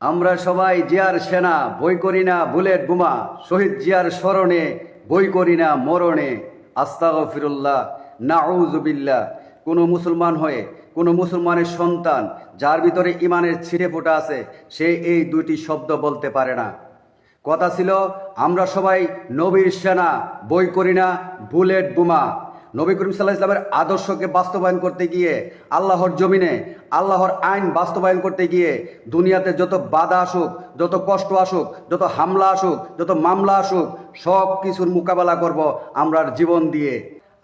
আমরা সবাই জিয়ার সেনা, বই করি না বুলেট বোমা। শহীদ জিয়ার স্মরণে, বই করি না মরণে। আস্তাগফিরুল্লাহ, নাউযুবিল্লাহ। কোনো মুসলমান হয়ে, কোনো মুসলমানের সন্তান যার ভিতরে ইমানের ছিটে ফোঁটা আছে, সে এই দুইটি শব্দ বলতে পারে না। কথা ছিল, আমরা সবাই নবীর সেনা, বই করি না বুলেট বোমা। নবী করিম সাল্লাল্লাহু আলাইহি ওয়াসাল্লামের আদর্শকে বাস্তবায়ন করতে গিয়ে, আল্লাহর জমিনে আল্লাহর আইন বাস্তবায়ন করতে গিয়ে দুনিয়াতে যত বাধা আসুক, যত কষ্ট আসুক, যত হামলা আসুক, যত মামলা আসুক, সব কিছুর মোকাবেলা করব আমরা জীবন দিয়ে।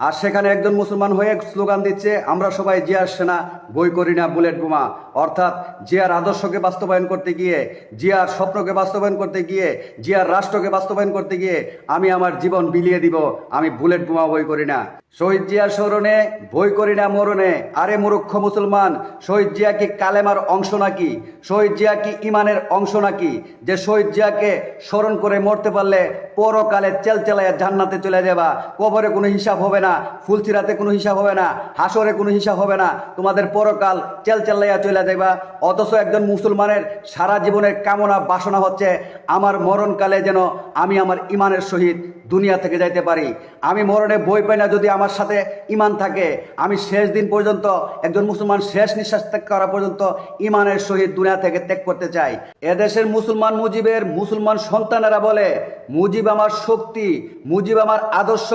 আর সেখানে একজন মুসলমান হয়ে স্লোগান দিচ্ছে, আমরা সবাই জিয়ার সেনা, বই করি না বুলেট বোমা। অর্থাৎ জিয়ার আদর্শকে বাস্তবায়ন করতে গিয়ে, জিয়ার স্বপ্নকে বাস্তবায়ন করতে গিয়ে, জিয়ার রাষ্ট্রকে বাস্তবায়ন করতে গিয়ে আমি আমার জীবন বিলিয়ে দিব, আমি বুলেট বোমা বই করি না। শহীদ জিয়ার স্মরণে, বই করি না মরণে। আরে মূর্খ মুসলমান, শহীদ জিয়া কি কালেমার অংশ নাকি? শহীদ জিয়া কি ইমানের অংশ নাকি? যে শহীদ জিয়াকে স্মরণ করে মরতে পারলে পরকালে চেলচেলাইয়া জান্নাতে চলে যাবা, কবরে কোনো হিসাব হবে না, ফুলসিরাতে কোনো হিসাব হবে না, হাসরে কোনো হিসাব হবে না, তোমাদের পরকাল চেলচেলাইয়া চলে যাবা। অথচ একজন মুসলমানের সারা জীবনের কামনা বাসনা হচ্ছে, আমার মরণকালে যেন আমি আমার ইমানের সহিত দুনিয়া থেকে যাইতে পারি। আমি মরণে বই পাই না, যদি আমার সাথে ইমান থাকে, আমি শেষ দিন পর্যন্ত, একজন মুসলমান শেষ নিঃশ্বাস ত্যাগ করা পর্যন্ত ইমানের সহিত দুনিয়া থেকে ত্যাগ করতে চাই। এদেশের মুসলমান মুজিবের মুসলমান সন্তানেরা বলে, মুজিব আমার শক্তি, মুজিব আমার আদর্শ,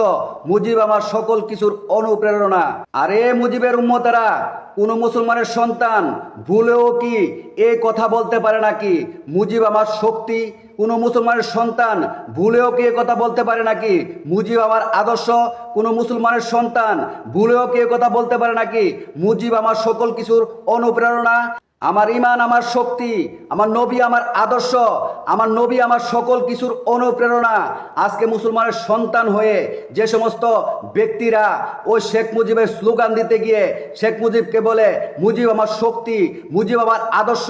মুজিব আমার সকল কিছুর অনুপ্রেরণা। আরে মুজিবের উম্মতেরা, কোন মুসলমানের সন্তান ভুলেও কি এই কথা বলতে পারে নাকি, মুজিব আমার শক্তি? কোন মুসলমানের সন্তান ভুলেও কি কথা বলতে পারে নাকি, মুজিব আমার আদর্শ? কোন মুসলমানের সন্তান ভুলেও কি কথা বলতে পারে নাকি, মুজিব আমার সকল কিছুর অনুপ্রেরণা? আমার ইমান আমার শক্তি, আমার নবী আমার আদর্শ, আমার নবী আমার সকল কিছুর অনুপ্রেরণা। আজকে মুসলমানের সন্তান হয়ে যে সমস্ত ব্যক্তিরা ওই শেখ মুজিবের স্লোগান দিতে গিয়ে শেখ মুজিবকে বলে মুজিব আমার শক্তি, মুজিব আমার আদর্শ,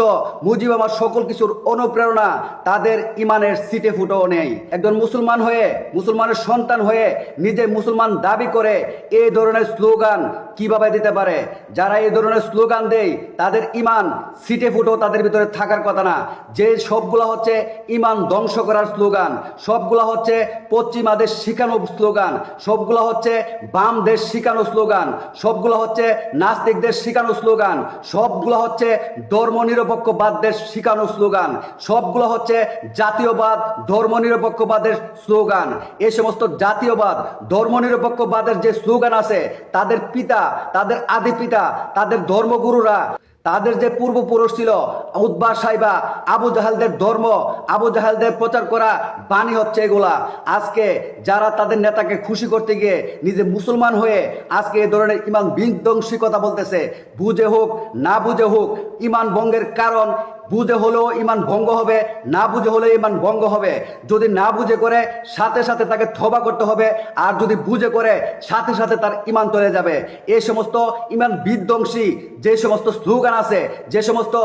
মুজিব আমার সকল কিছুর অনুপ্রেরণা, তাদের ইমানের সিটে ফুটেও নেই। একজন মুসলমান হয়ে, মুসলমানের সন্তান হয়ে নিজে মুসলমান দাবি করে এই ধরনের স্লোগান কিভাবে দিতে পারে? যারা এই ধরনের স্লোগান দেয় তাদের ইমান সিটে ফুটো তাদের ভিতরে থাকার কথা না। যে সবগুলা হচ্ছে ইমান ধ্বংস করার স্লোগান, সবগুলা হচ্ছে পশ্চিমাদের শিখানো স্লোগান, সবগুলা হচ্ছে বাম দেশ শিখানো স্লোগান, সবগুলা হচ্ছে নাস্তিকদের শিখানো স্লোগান, সবগুলা হচ্ছে ধর্মনিরপেক্ষবাদদের শিখানো স্লোগান, সবগুলা হচ্ছে জাতীয়বাদ ধর্মনিরপেক্ষবাদের স্লোগান। এই সমস্ত জাতীয়বাদ ধর্মনিরপেক্ষবাদের যে স্লোগান আছে, তাদের পিতা, তাদের আদি পিতা, তাদের ধর্মগুরুরা, তাদের যে পূর্বপুরুষ ছিল উতবা সাইবা, আবু জাহেলদের ধর্ম, আবু জাহেলদের প্রচার করা বাণী হচ্ছে এগুলা। আজকে যারা তাদের নেতাকে খুশি করতে গিয়ে নিজে মুসলমান হয়ে আজকে এই ধরনের ইমান বিধ্বংসী কথা বলতেছে, বুঝে হোক না বুঝে হোক ইমান ভঙ্গের কারণ। বুঝে হলেও ইমান ভঙ্গ হবে, না বুঝে হলেও ইমান ভঙ্গ হবে। যদি না বুঝে করে সাথে সাথে তাকে তওবা করতে হবে, আর যদি বুঝে করে সাথে সাথে তার ইমান চলে যাবে। এই সমস্ত ইমান বিধ্বংসী যে সমস্ত স্লোগান আছে, যে সমস্ত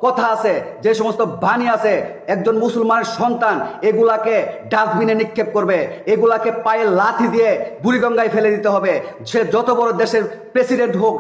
কথা আছে, যে সমস্ত বাণী আছে, একজন মুসলমানের সন্তান এগুলাকে ডাস্টবিনে নিক্ষেপ করবে, এগুলাকে পায়ে লাথি দিয়ে বুড়িগঙ্গায় ফেলে দিতে হবে। সে যত বড় দেশের প্রেসিডেন্ট হোক,